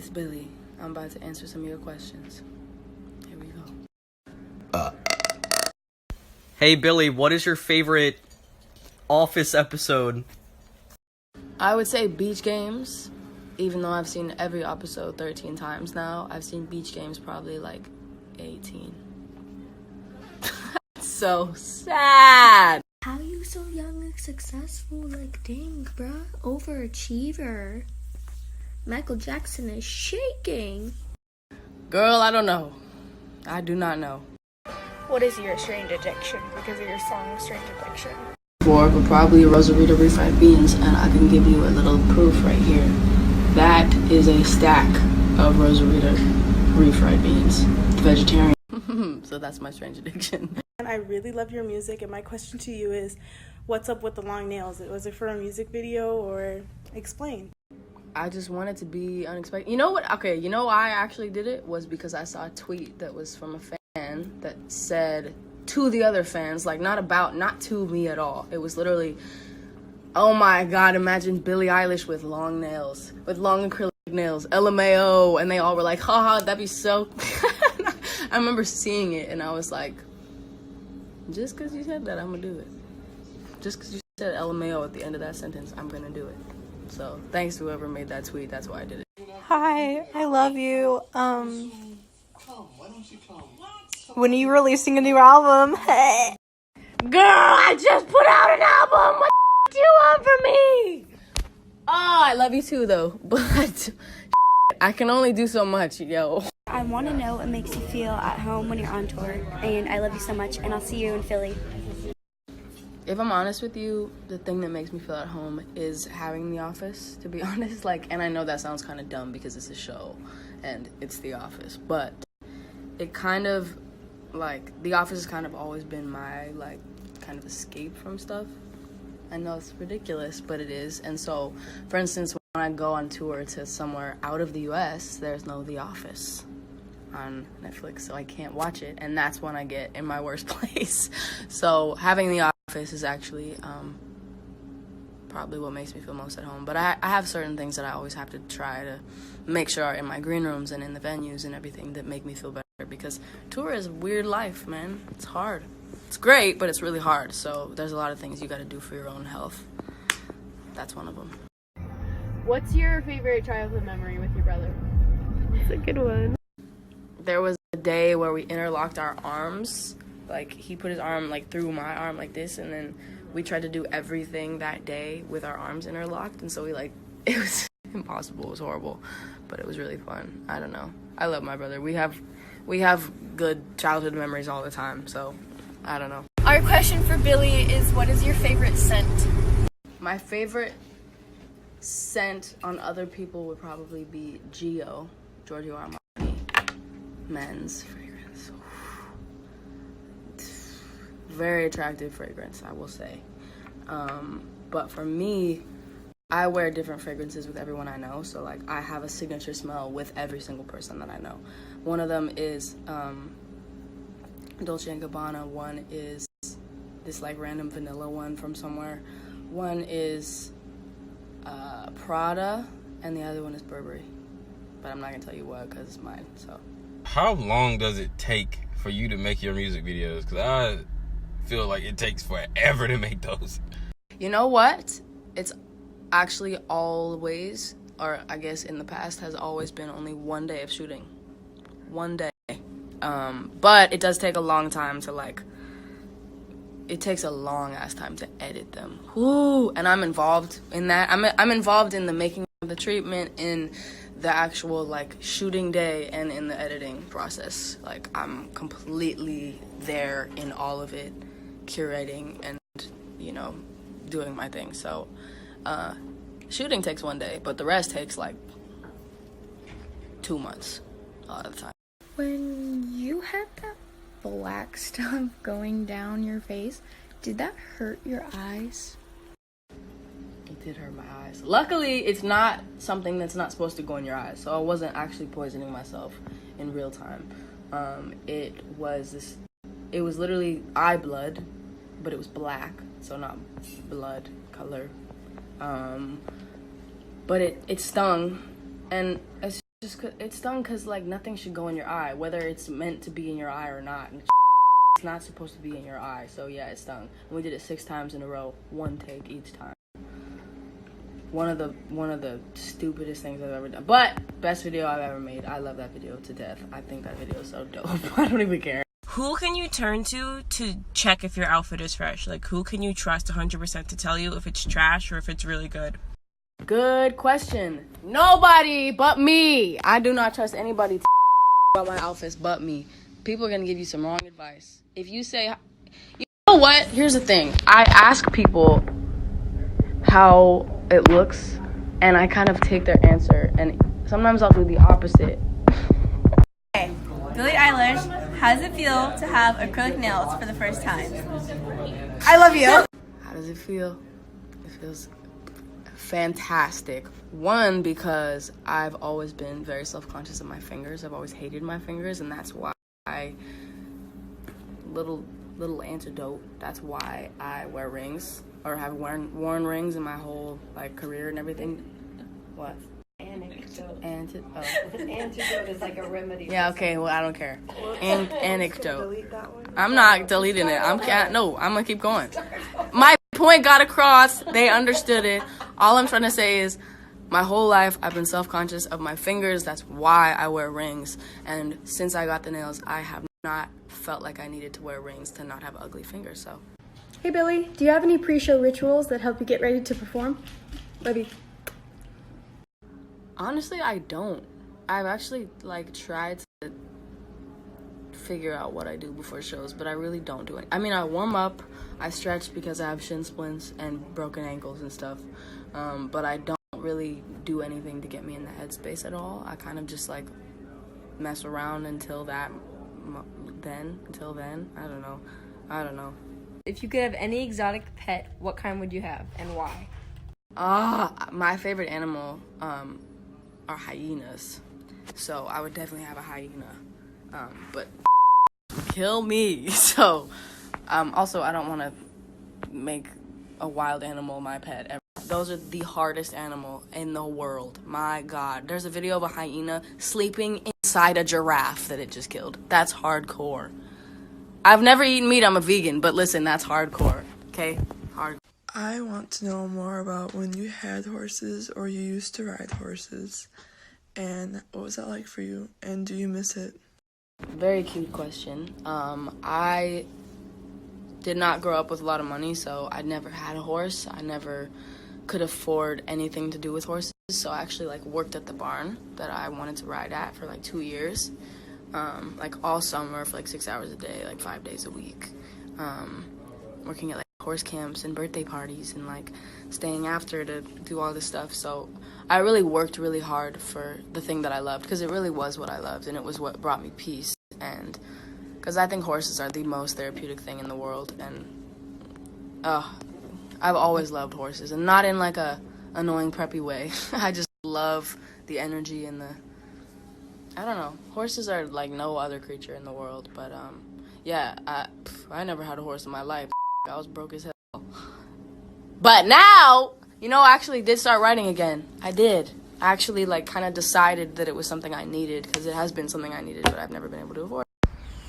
it's Billy. I'm about to answer some of your questions. Here we go. Hey Billy, what is your favorite Office episode? I would say Beach Games. Even though I've seen every episode 13 times now, I've seen Beach Games probably like 18. So sad. How you so young and successful? Like, dang, bruh. Overachiever. Michael Jackson is shaking. Girl, I don't know. I do not know. What is your strange addiction? Because of your song Strange Addiction. For but probably Rosarita refried beans, and I can give you a little proof right here. That is a stack of Rosarita refried beans. Vegetarian. So that's my strange addiction. And I really love your music, and my question to you is, what's up with the long nails? Was it for a music video, or explain? I just wanted to be unexpected. You know what? Okay, you know why I actually did it? Was because I saw a tweet that was from a fan that said to the other fans, like not to me at all. It was literally, oh my God, imagine Billie Eilish with long nails, with long acrylic nails, LMAO, and they all were like, haha, that'd be so... I remember seeing it and I was like, just because you said that, I'm gonna do it. Just because you said LMAO at the end of that sentence, I'm gonna do it. So thanks to whoever made that tweet, that's why I did it. Hi, I love you. When are you releasing a new album? Girl, I just put out an album. What do you want from me? Oh, I love you too, though. But I can only do so much, yo. I want to know what makes you feel at home when you're on tour. And I love you so much. And I'll see you in Philly. If I'm honest with you, the thing that makes me feel at home is having The Office, to be honest. Like, and I know that sounds kind of dumb because it's a show and it's The Office, but it kind of, like, The Office has kind of always been my, like, kind of escape from stuff. I know it's ridiculous, but it is. And so, for instance, when I go on tour to somewhere out of the U.S., there's no The Office on Netflix, so I can't watch it, and that's when I get in my worst place. So having The Office is actually probably what makes me feel most at home. But I have certain things that I always have to try to make sure are in my green rooms and in the venues and everything that make me feel better, because tour is a weird life, man. It's hard. It's great, but it's really hard. So there's a lot of things you got to do for your own health. That's one of them. What's your favorite childhood memory with your brother? That's a good one. There was a day where we interlocked our arms. Like, he put his arm, like, through my arm like this, and then we tried to do everything that day with our arms interlocked, and so we, like, it was impossible. It was horrible, but it was really fun. I don't know. I love my brother. We have good childhood memories all the time, so I don't know. Our question for Billy is, what is your favorite scent? My favorite scent on other people would probably be Giorgio Armani men's fragrance. Very attractive fragrance, I will say. But for me, I wear different fragrances with everyone I know. So, like, I have a signature smell with every single person that I know. One of them is Dolce & Gabbana. One is this, like, random vanilla one from somewhere. One is Prada, and the other one is Burberry. But I'm not going to tell you what, because it's mine, so. How long does it take for you to make your music videos? Because I feel like it takes forever to make those. You know what? It's actually always, or I guess in the past, has always been only one day of shooting. One day. But it does take a long time to, like, it takes a long ass time to edit them. Woo! And I'm involved in that. I'm involved in the making of the treatment, in the actual, like, shooting day, and in the editing process. Like, I'm completely there in all of it, curating and, you know, doing my thing. So shooting takes one day, but the rest takes like 2 months a lot of the time. When you had that black stuff going down your face, did that hurt your eyes? It did hurt my eyes. Luckily, it's not something that's not supposed to go in your eyes, so I wasn't actually poisoning myself in real time. It was literally eye blood, but it was black, so not blood color. But it stung, and as It stung because, like, nothing should go in your eye, whether it's meant to be in your eye or not. And it's not supposed to be in your eye, so yeah, it stung. And we did it 6 times in a row, 1 take each time. One of the stupidest things I've ever done, but best video I've ever made. I love that video to death. I think that video is so dope. I don't even care. Who can you turn to check if your outfit is fresh? Like, who can you trust 100% to tell you if it's trash or if it's really good? Good question. Nobody but me. I do not trust anybody to about my outfits but me. People are gonna give you some wrong advice. If you say, you know what? Here's the thing. I ask people how it looks, and I kind of take their answer, and sometimes I'll do the opposite. Okay, Billie Eilish, how does it feel to have acrylic nails for the first time? I love you. How does it feel? It feels fantastic. One, because I've always been very self-conscious of my fingers. I've always hated my fingers, and that's why little antidote. That's why I wear rings, or have worn rings in my whole like career and everything. What? Anecdote. Antidote is like a remedy. Yeah. Okay. Well, I don't care. Anecdote. I'm not deleting it. I'm gonna keep going. My point got across. They understood it. All I'm trying to say is, my whole life I've been self-conscious of my fingers. That's why I wear rings. And since I got the nails, I have not felt like I needed to wear rings to not have ugly fingers. So. Hey Billy, do you have any pre-show rituals that help you get ready to perform? Love you. Honestly, I don't. I've actually tried to figure out what I do before shows, but I really don't do it. I mean, I warm up, I stretch because I have shin splints and broken ankles and stuff, but I don't really do anything to get me in the headspace at all. I kind of just mess around until then. I don't know. If you could have any exotic pet, what kind would you have and why? My favorite animal are hyenas. So I would definitely have a hyena. But kill me. So also, I don't want to make a wild animal my pet ever. Those are the hardest animal in the world. My God. There's a video of a hyena sleeping inside a giraffe that it just killed. That's hardcore. I've never eaten meat. I'm a vegan. But listen, that's hardcore. Okay? Hardcore. I want to know more about when you had horses or you used to ride horses. And what was that like for you? And do you miss it? Very cute question. I did not grow up with a lot of money, so I never had a horse. I never could afford anything to do with horses. So I actually worked at the barn that I wanted to ride at for 2 years. All summer for 6 hours a day, 5 days a week. Working at horse camps and birthday parties and staying after to do all this stuff. So I really worked really hard for the thing that I loved, because it really was what I loved, and it was what brought me peace. And because I think horses are the most therapeutic thing in the world, and I've always loved horses, and not in a annoying preppy way. I just love the energy and I don't know. Horses are like no other creature in the world, but yeah, I never had a horse in my life. I was broke as hell. But now, I actually did start riding again. I did. I actually kind of decided that it was something I needed, because it has been something I needed, but I've never been able to afford.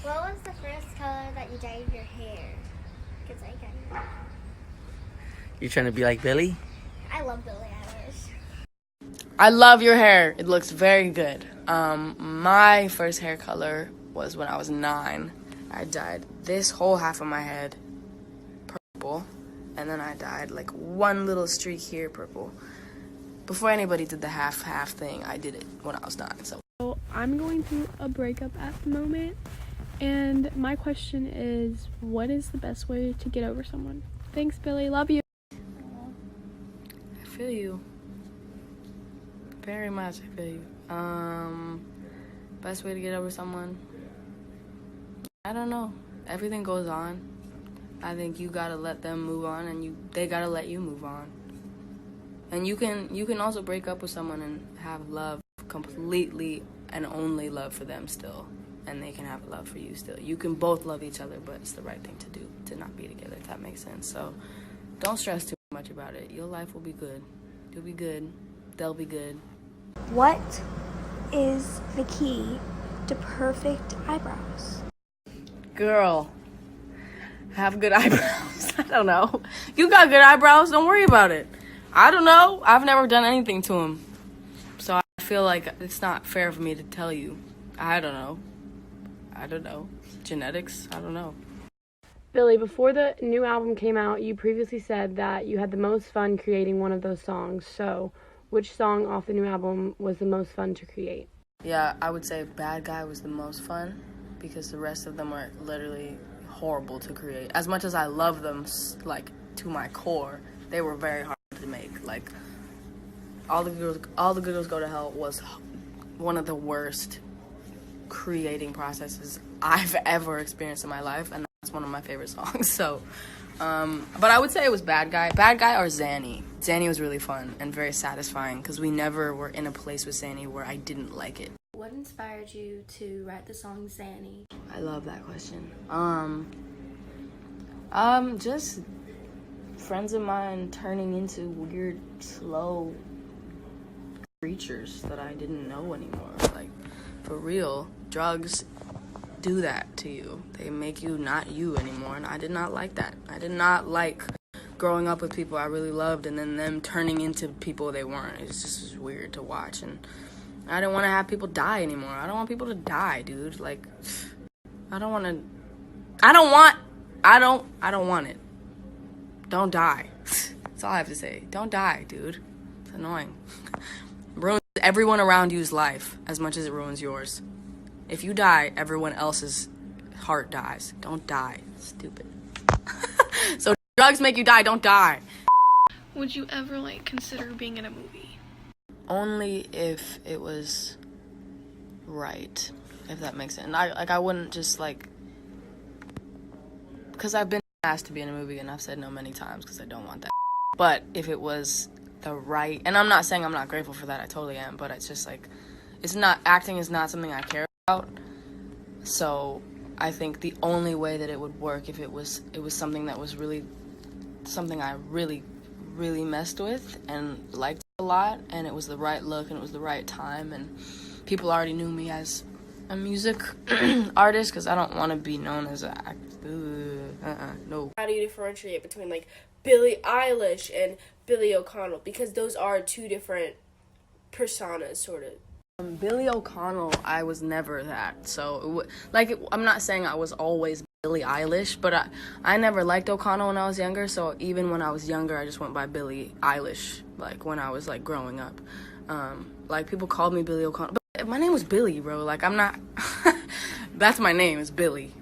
What was the first color that you dyed your hair? Because I got it. You trying to be like Billy? I love Billie Eilish. I love your hair. It looks very good. My first hair color was when I was 9. I dyed this whole half of my head purple, and then I dyed one little streak here purple. Before anybody did the half thing, I did it when I was 9. So I'm going through a breakup at the moment, and my question is, what is the best way to get over someone? Thanks, Billy. Love you. I feel you. Very much, I feel you. Best way to get over someone? I don't know. Everything goes on. I think you gotta let them move on, and they gotta let you move on. And you can also break up with someone and have love, completely and only love for them still, and they can have love for you still. You can both love each other, but it's the right thing to do to not be together, if that makes sense. So don't stress too much about it. Your life will be good. You'll be good. They'll be good. What is the key to perfect eyebrows? Girl, have good eyebrows. I don't know. You got good eyebrows. Don't worry about it. I don't know. I've never done anything to them. So I feel like it's not fair for me to tell you. I don't know. Genetics? I don't know. Billie, before the new album came out, you previously said that you had the most fun creating one of those songs. So, which song off the new album was the most fun to create? Yeah, I would say Bad Guy was the most fun because the rest of them were literally horrible to create. As much as I love them, like, to my core, they were very hard to make. Like, All the Good Girls Go to Hell was one of the worst creating processes I've ever experienced in my life, and that's one of my favorite songs. So, but I would say it was Bad Guy or Zanny. Zanny was really fun and very satisfying because we never were in a place with Zanny where I didn't like it. What inspired you to write the song Zanny? I love that question. Just friends of mine turning into weird, slow creatures that I didn't know anymore. Like, for real, drugs do that to you. They make you not you anymore, and I did not like that. I did not like growing up with people I really loved and then them turning into people they weren't. It's just weird to watch, and I didn't want to have people die anymore. I don't want people to die, dude. Like, I don't want it. Don't die. That's all I have to say. Don't die, dude. It's annoying. Ruins everyone around you's life as much as it ruins yours. If you die, everyone else's heart dies. Don't die. Stupid. So drugs make you die. Don't die. Would you ever, consider being in a movie? Only if it was right, if that makes sense. And I wouldn't just, because I've been asked to be in a movie, and I've said no many times because I don't want that. But if it was the right, and I'm not saying I'm not grateful for that, I totally am, but it's just, acting is not something I care about. So I think the only way that it would work if it was something that was really something I really, really messed with and liked a lot, and it was the right look and it was the right time, and people already knew me as a music artist, because I don't want to be known as a no. How do you differentiate between Billie Eilish and Billie O'Connell? Because those are two different personas, sort of. Billie O'Connell, I was never that. So, I'm not saying I was always Billie Eilish, but I never liked O'Connell when I was younger. So even when I was younger, I just went by Billie Eilish. When I was growing up, people called me Billie O'Connell, but my name was Billie, bro. I'm not. That's my name. Is Billie.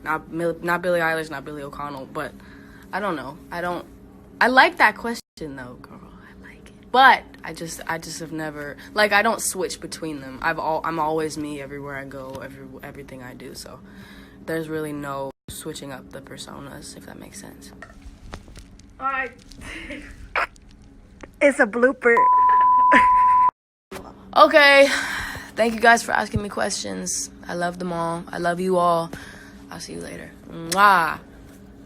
Not Billie Eilish, not Billie O'Connell. But I don't know. I like that question though, girl. But I just have never, I don't switch between them. I'm always me everywhere I go, everything I do. So there's really no switching up the personas, if that makes sense. It's a blooper. Okay. Thank you guys for asking me questions. I love them all. I love you all. I'll see you later. Mwah.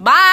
Bye.